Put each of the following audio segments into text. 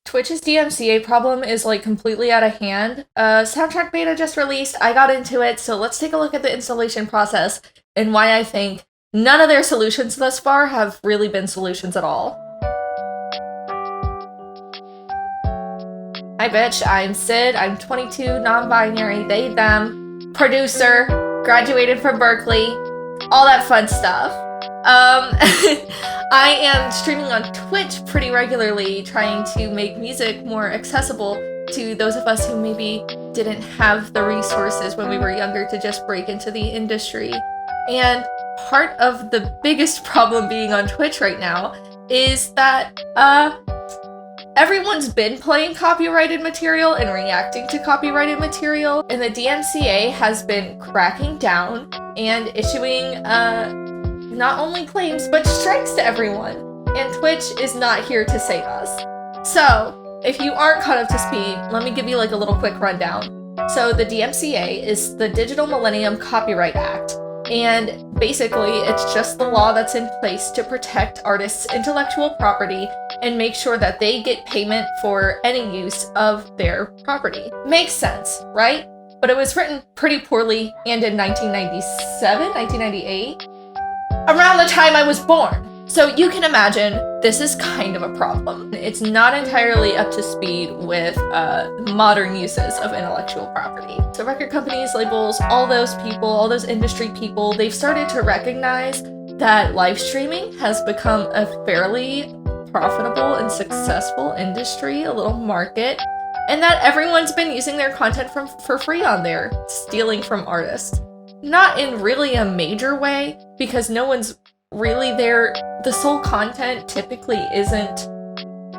Twitch's DMCA problem is like completely out of hand. Soundtrack beta just released. I got into it, so let's take a look at the installation process and why I think none of their solutions thus far have really been solutions at all. Hi bitch, I'm Sid, I'm 22, non-binary, they, them, producer, graduated from Berkeley, all that fun stuff. I am streaming on Twitch pretty regularly, trying to make music more accessible to those of us who maybe didn't have the resources when we were younger to just break into the industry. And part of the biggest problem being on Twitch right now is that, everyone's been playing copyrighted material and reacting to copyrighted material, and the DMCA has been cracking down and issuing, not only claims, but strikes to everyone, and Twitch is not here to save us. So, if you aren't caught up to speed, let me give you like a little quick rundown. So the DMCA is the Digital Millennium Copyright Act, and basically it's just the law that's in place to protect artists' intellectual property and make sure that they get payment for any use of their property. Makes sense, right? But it was written pretty poorly and in 1997, 1998? Around the time I was born. So you can imagine this is kind of a problem. It's not entirely up to speed with modern uses of intellectual property. So record companies, labels, all those people, all those industry people, they've started to recognize that live streaming has become a fairly profitable and successful industry, a little market, and that everyone's been using their content for free on there, stealing from artists. Not in really a major way, because no one's really there. The sole content typically isn't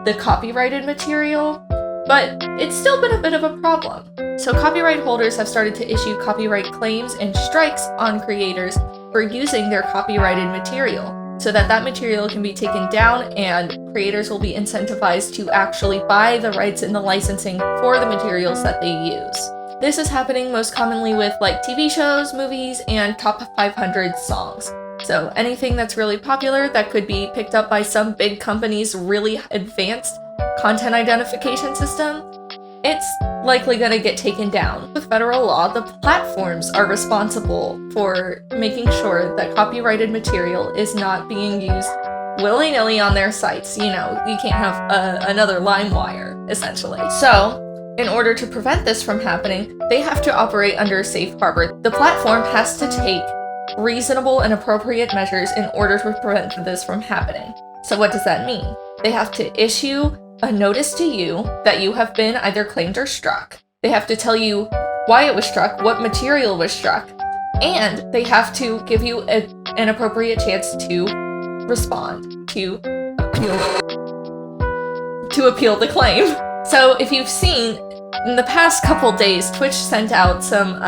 the copyrighted material, but it's still been a bit of a problem. So copyright holders have started to issue copyright claims and strikes on creators for using their copyrighted material, so that that material can be taken down and creators will be incentivized to actually buy the rights and the licensing for the materials that they use. This is happening most commonly with like TV shows, movies, and top 500 songs. So anything that's really popular that could be picked up by some big company's really advanced content identification system, it's likely going to get taken down. With federal law, the platforms are responsible for making sure that copyrighted material is not being used willy-nilly on their sites. You know, you can't have another LimeWire, essentially. So, in order to prevent this from happening, they have to operate under a safe harbor. The platform has to take reasonable and appropriate measures in order to prevent this from happening. So what does that mean? They have to issue a notice to you that you have been either claimed or struck. They have to tell you why it was struck, what material was struck, and they have to give you an appropriate chance to respond, to appeal the claim. So if you've seen, in the past couple days, Twitch sent out some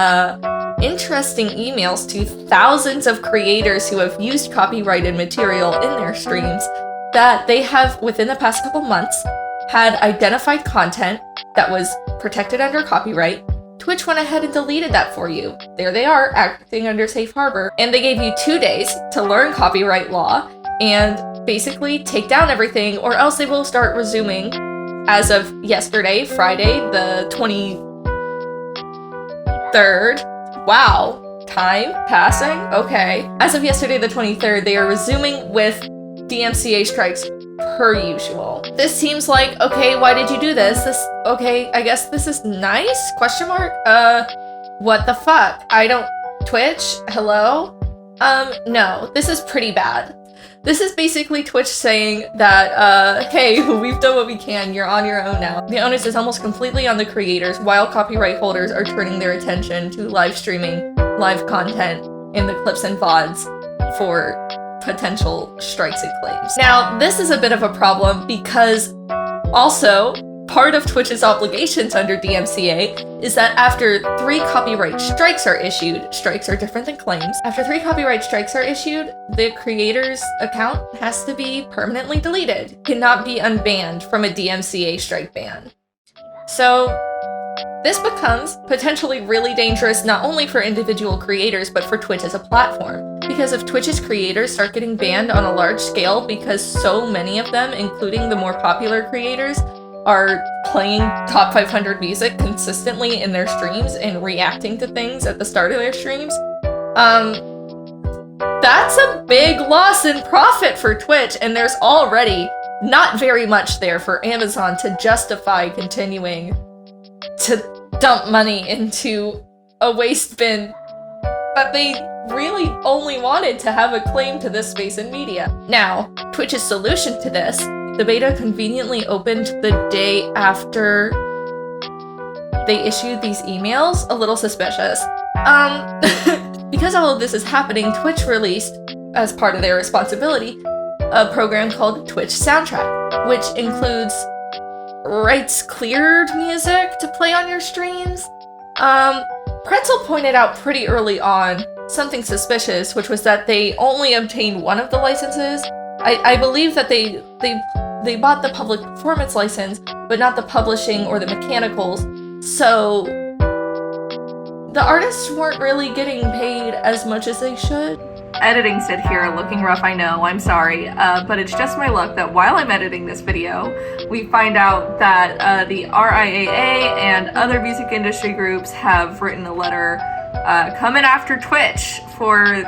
interesting emails to thousands of creators who have used copyrighted material in their streams that they have, within the past couple months, had identified content that was protected under copyright. Twitch went ahead and deleted that for you. There they are, acting under safe harbor, and they gave you 2 days to learn copyright law and basically take down everything, or else they will start resuming as of yesterday, Friday, the 23rd. Wow, time passing? Okay. As of yesterday, the 23rd, they are resuming with DMCA strikes per usual. This seems like, okay, why did you do this? Okay, I guess this is nice? Question mark? What the fuck? Twitch? Hello? No, this is pretty bad. This is basically Twitch saying that, hey, we've done what we can, you're on your own now. The onus is almost completely on the creators, while copyright holders are turning their attention to live streaming, live content, and the clips and VODs for potential strikes and claims. Now, this is a bit of a problem because also, part of Twitch's obligations under DMCA is that after 3 copyright strikes are issued, strikes are different than claims, after 3 copyright strikes are issued, the creator's account has to be permanently deleted. It cannot be unbanned from a DMCA strike ban. So, this becomes potentially really dangerous not only for individual creators, but for Twitch as a platform. Because if Twitch's creators start getting banned on a large scale because so many of them, including the more popular creators, are playing top 500 music consistently in their streams and reacting to things at the start of their streams, that's a big loss in profit for Twitch, and there's already not very much there for Amazon to justify continuing to dump money into a waste bin that they really only wanted to have a claim to this space in media. Now, Twitch's solution to this, the beta conveniently opened the day after they issued these emails, a little suspicious. Because all of this is happening, Twitch released, as part of their responsibility, a program called Twitch Soundtrack, which includes rights-cleared music to play on your streams. Pretzel pointed out pretty early on something suspicious, which was that they only obtained one of the licenses. I believe that they bought the public performance license, but not the publishing or the mechanicals, so the artists weren't really getting paid as much as they should. Editing sit here, looking rough, I know, I'm sorry, but it's just my luck that while I'm editing this video, we find out that the RIAA and other music industry groups have written a letter coming after Twitch for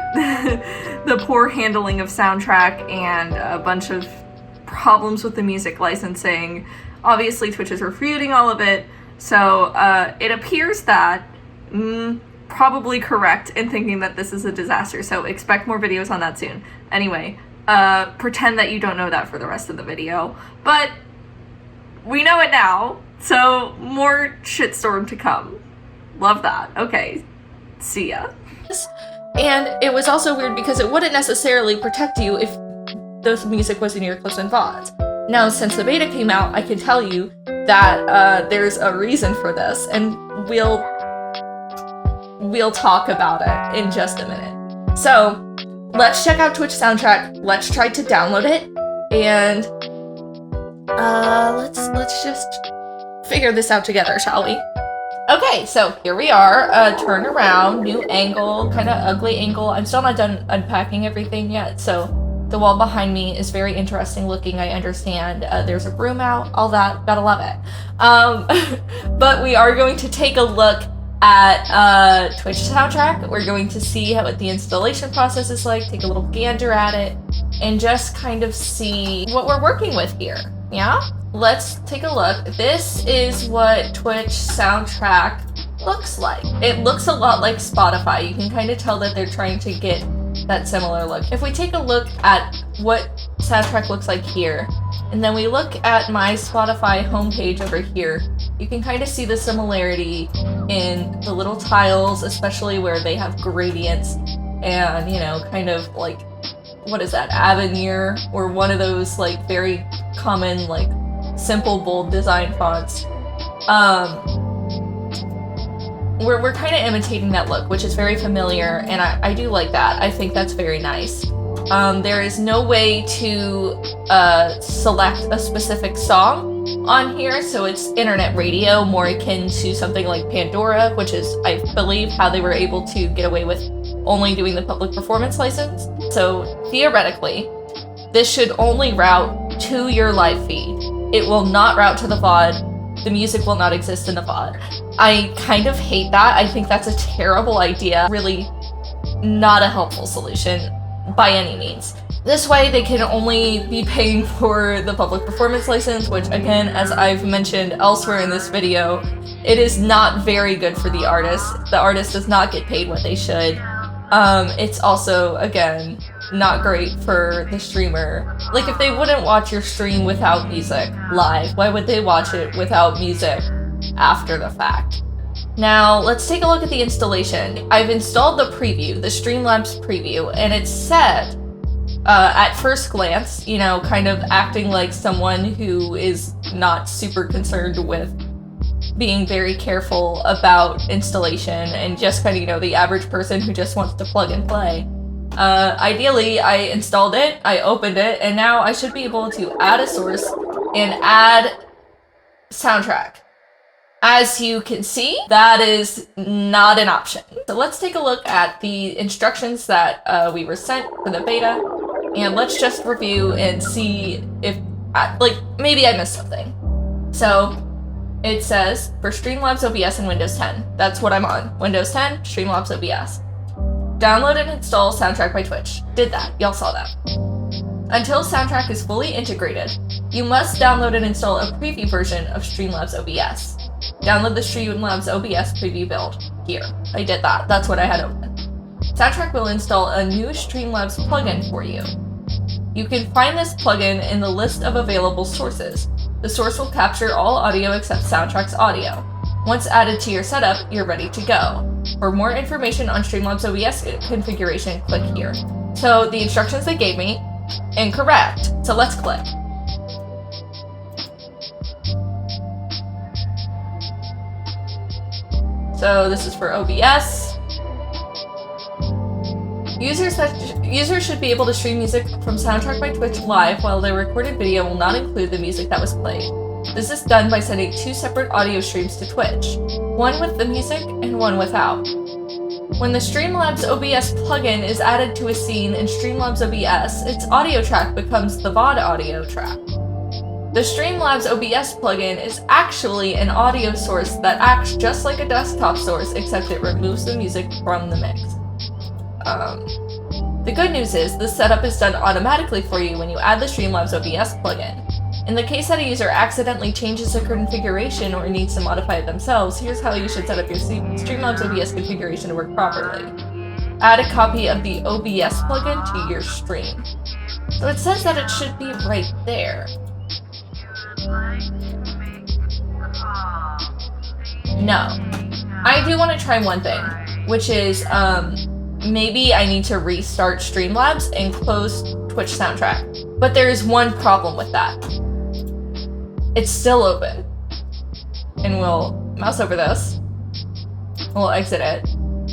the poor handling of Soundtrack and a bunch of problems with the music licensing. Obviously, Twitch is refuting all of it, so it appears that probably correct in thinking that this is a disaster, so expect more videos on that soon. Anyway, pretend that you don't know that for the rest of the video, but we know it now, so more shitstorm to come. Love that. Okay, see ya. And it was also weird because it wouldn't necessarily protect you if the music was in your clips and VODs. Now, since the beta came out, I can tell you that there's a reason for this, and we'll talk about it in just a minute. So, let's check out Twitch Soundtrack, let's try to download it, and let's just figure this out together, shall we? Okay, so here we are, turn around, new angle, kind of ugly angle. I'm still not done unpacking everything yet, so the wall behind me is very interesting looking, I understand. There's a broom out, all that, gotta love it. But we are going to take a look at Twitch Soundtrack. We're going to see what the installation process is like, take a little gander at it, and just kind of see what we're working with here, yeah? Let's take a look. This is what Twitch Soundtrack looks like. It looks a lot like Spotify. You can kind of tell that they're trying to get that similar look. If we take a look at what Soundtrack looks like here, and then we look at my Spotify homepage over here, you can kind of see the similarity in the little tiles, especially where they have gradients and, you know, kind of like, what is that, Avenir, or one of those like very common like simple bold design fonts. We're kind of imitating that look, which is very familiar, and I do like that. I think that's very nice. There is no way to select a specific song on here, so it's internet radio, more akin to something like Pandora, which is, I believe, how they were able to get away with only doing the public performance license. So theoretically, this should only route to your live feed. It will not route to the VOD. The music will not exist in the VOD. I kind of hate that. I think that's a terrible idea. Really not a helpful solution by any means. This way they can only be paying for the public performance license, which again, as I've mentioned elsewhere in this video, it is not very good for the artist. The artist does not get paid what they should. It's also, again, not great for the streamer. Like, if they wouldn't watch your stream without music live, why would they watch it without music after the fact? Now, let's take a look at the installation. I've installed the preview, the Streamlabs preview, and it said, at first glance, you know, kind of acting like someone who is not super concerned with being very careful about installation and just kind of, you know, the average person who just wants to plug and play. Ideally, I installed it, I opened it, and now I should be able to add a source and add Soundtrack. As you can see, that is not an option. So let's take a look at the instructions that we were sent for the beta, and let's just review and see if, like, maybe I missed something. So it says for Streamlabs OBS and Windows 10. That's what I'm on. Windows 10, Streamlabs OBS. Download and install Soundtrack by Twitch. Did that. Y'all saw that. Until Soundtrack is fully integrated, you must download and install a preview version of Streamlabs OBS. Download the Streamlabs OBS preview build. Here. I did that. That's what I had open. Soundtrack will install a new Streamlabs plugin for you. You can find this plugin in the list of available sources. The source will capture all audio except Soundtrack's audio. Once added to your setup, you're ready to go. For more information on Streamlabs OBS configuration, click here. So the instructions they gave me, incorrect. So let's click. So this is for OBS. Users should be able to stream music from Soundtrack by Twitch live, while their recorded video will not include the music that was played. This is done by sending 2 separate audio streams to Twitch, one with the music and one without. When the Streamlabs OBS plugin is added to a scene in Streamlabs OBS, its audio track becomes the VOD audio track. The Streamlabs OBS plugin is actually an audio source that acts just like a desktop source, except it removes the music from the mix. The good news is, this setup is done automatically for you when you add the Streamlabs OBS plugin. In the case that a user accidentally changes a configuration or needs to modify it themselves, here's how you should set up your Streamlabs OBS configuration to work properly. Add a copy of the OBS plugin to your stream. So it says that it should be right there. No. I do want to try one thing, which is, maybe I need to restart Streamlabs and close Twitch Soundtrack. But there is one problem with that. It's still open. And we'll mouse over this. We'll exit it.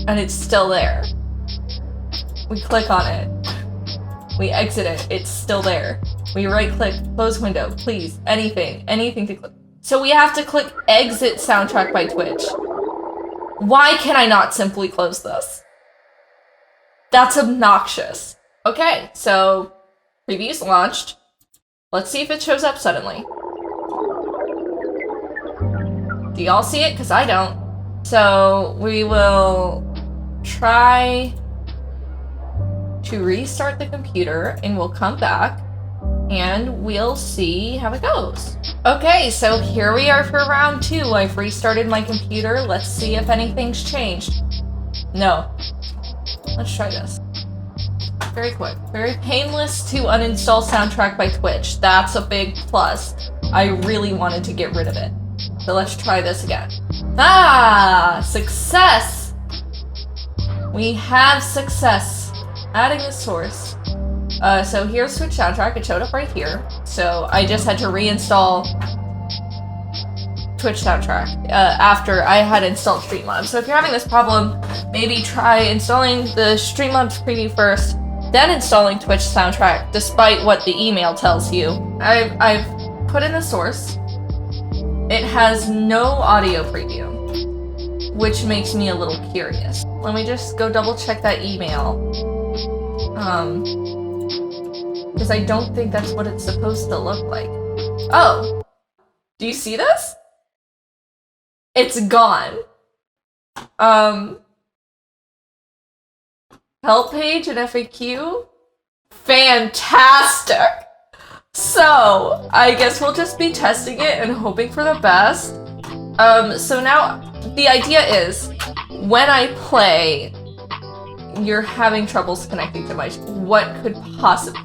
And it's still there. We click on it. We exit it. It's still there. We right click, close window, please. Anything to click. So we have to click exit Soundtrack by Twitch. Why can I not simply close this? That's obnoxious. Okay, so preview's launched. Let's see if it shows up suddenly. Do y'all see it? Because I don't. So we will try to restart the computer and we'll come back and we'll see how it goes. Okay, so here we are for round 2. I've restarted my computer. Let's see if anything's changed. No. Let's try this. Very quick. Very painless to uninstall Soundtrack by Twitch. That's a big plus. I really wanted to get rid of it. So let's try this again. Ah! Success! We have success. Adding the source. So here's Twitch Soundtrack. It showed up right here. So I just had to reinstall Twitch Soundtrack after I had installed Streamlabs. So if you're having this problem, maybe try installing the Streamlabs preview first, then installing Twitch Soundtrack, despite what the email tells you. I've put in the source. It has no audio preview, which makes me a little curious. Let me just go double check that email. Because I don't think that's what it's supposed to look like. Oh! Do you see this? It's gone. Help page and FAQ? Fantastic! So, I guess we'll just be testing it and hoping for the best. So now, the idea is, when I play, you're having troubles connecting to my... What could possibly...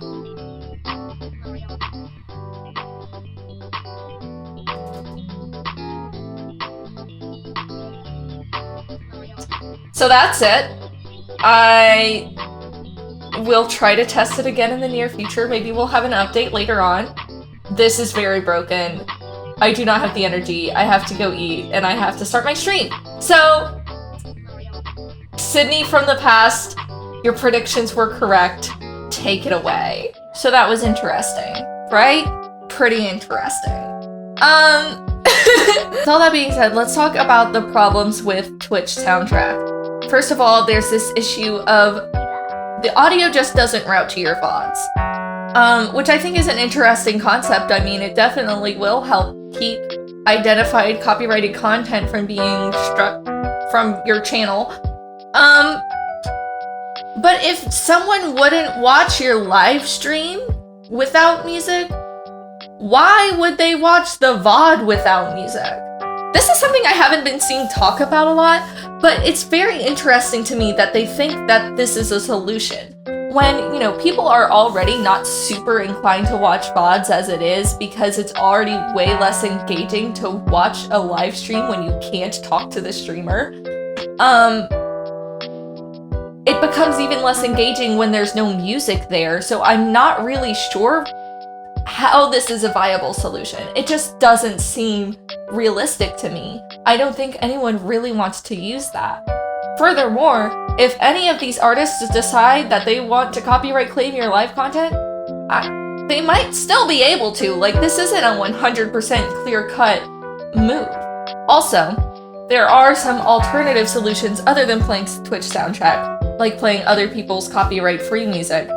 So that's it. I will try to test it again in the near future. Maybe we'll have an update later on. This is very broken. I do not have the energy. I have to go eat, and I have to start my stream. So, Sydney from the past, your predictions were correct. Take it away. So that was interesting, right? Pretty interesting. With all that being said, let's talk about the problems with Twitch Soundtrack. First of all, there's this issue of the audio just doesn't route to your VODs, which I think is an interesting concept. I mean, it definitely will help keep identified copyrighted content from being struck from your channel. But if someone wouldn't watch your live stream without music, why would they watch the VOD without music? This is something I haven't been seeing talk about a lot, but it's very interesting to me that they think that this is a solution. When, you know, people are already not super inclined to watch VODs as it is because it's already way less engaging to watch a live stream when you can't talk to the streamer. It becomes even less engaging when there's no music there, so I'm not really sure how this is a viable solution. It just doesn't seem realistic to me. I don't think anyone really wants to use that. Furthermore, if any of these artists decide that they want to copyright claim your live content, they might still be able to. Like, this isn't a 100% clear-cut move. Also, there are some alternative solutions other than playing Twitch soundtrack, like playing other people's copyright-free music.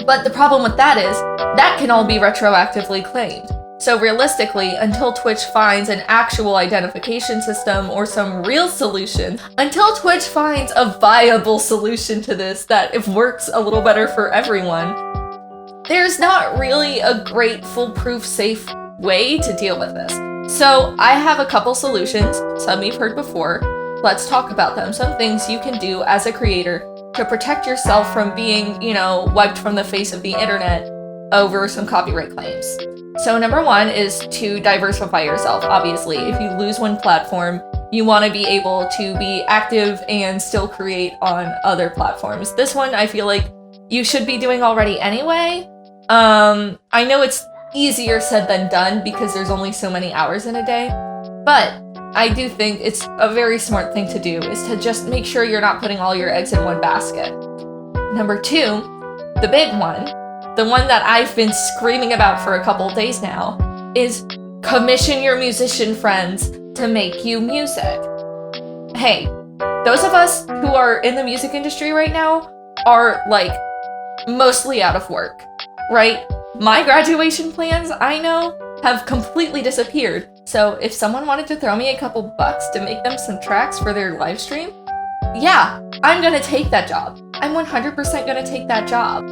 But the problem with that is, that can all be retroactively claimed. So realistically, until Twitch finds an actual identification system or some real solution, until Twitch finds a viable solution to this that it works a little better for everyone, there's not really a great, foolproof, safe way to deal with this. So I have a couple solutions, some you've heard before. Let's talk about them. Some things you can do as a creator to protect yourself from being, you know, wiped from the face of the internet over some copyright claims. So number one is to diversify yourself. Obviously, if you lose one platform, you want to be able to be active and still create on other platforms. This one, I feel like you should be doing already anyway. I know it's easier said than done because there's only so many hours in a day, but I do think it's a very smart thing to do is to just make sure you're not putting all your eggs in one basket. Number two, the big one, the one that I've been screaming about for a couple days now, is commission your musician friends to make you music. Hey, those of us who are in the music industry right now are, like, mostly out of work, right? My graduation plans, I know, have completely disappeared. So if someone wanted to throw me a couple bucks to make them some tracks for their live stream, yeah, I'm gonna take that job. I'm 100% gonna take that job.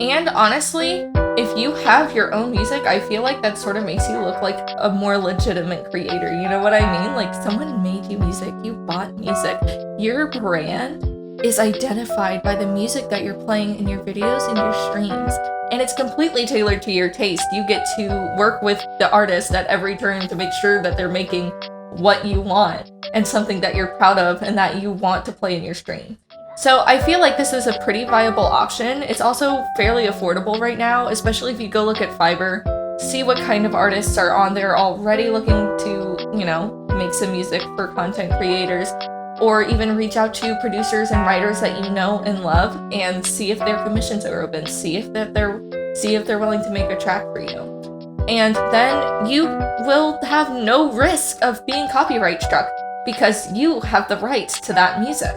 And honestly, if you have your own music, I feel like that sort of makes you look like a more legitimate creator. You know what I mean? Like, someone made you music, you bought music. Your brand is identified by the music that you're playing in your videos and your streams. And it's completely tailored to your taste. You get to work with the artist at every turn to make sure that they're making what you want and something that you're proud of and that you want to play in your stream. So I feel like this is a pretty viable option. It's also fairly affordable right now, especially if you go look at Fiverr, see what kind of artists are on there already looking to, you know, make some music for content creators, or even reach out to producers and writers that you know and love and see if their commissions are open, see if they're willing to make a track for you. And then you will have no risk of being copyright struck because you have the rights to that music.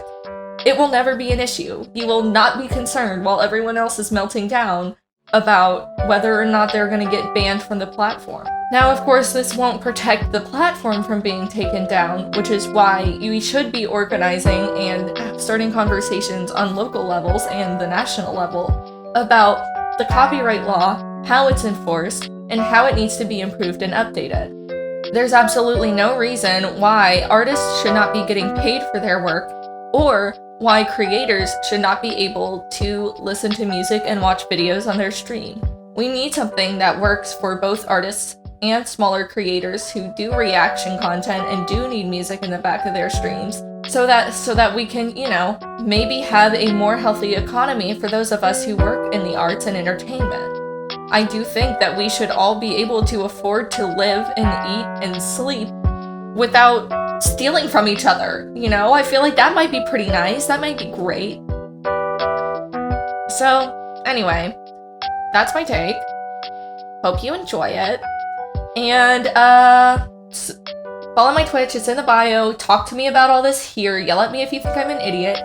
It will never be an issue. You will not be concerned while everyone else is melting down about whether or not they're going to get banned from the platform. Now, of course, this won't protect the platform from being taken down, which is why you should be organizing and starting conversations on local levels and the national level about the copyright law, how it's enforced, and how it needs to be improved and updated. There's absolutely no reason why artists should not be getting paid for their work, or why creators should not be able to listen to music and watch videos on their stream. We need something that works for both artists and smaller creators who do reaction content and do need music in the back of their streams, so that we can, you know, maybe have a more healthy economy for those of us who work in the arts and entertainment. I do think that we should all be able to afford to live and eat and sleep without stealing from each other, you know? I feel like that might be pretty nice. That might be great. So, anyway, that's my take. Hope you enjoy it. And, follow my Twitch, it's in the bio. Talk to me about all this here. Yell at me if you think I'm an idiot.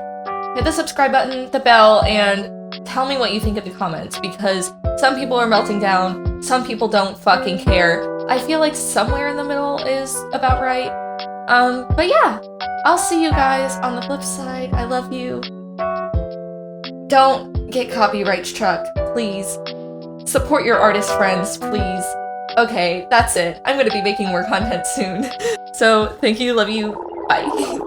Hit the subscribe button, the bell, and tell me what you think in the comments, because some people are melting down, some people don't fucking care, I feel like somewhere in the middle is about right. But yeah, I'll see you guys on the flip side. I love you. Don't get copyright struck, please. Support your artist friends, please. Okay, that's it. I'm gonna be making more content soon. So, thank you, love you, bye.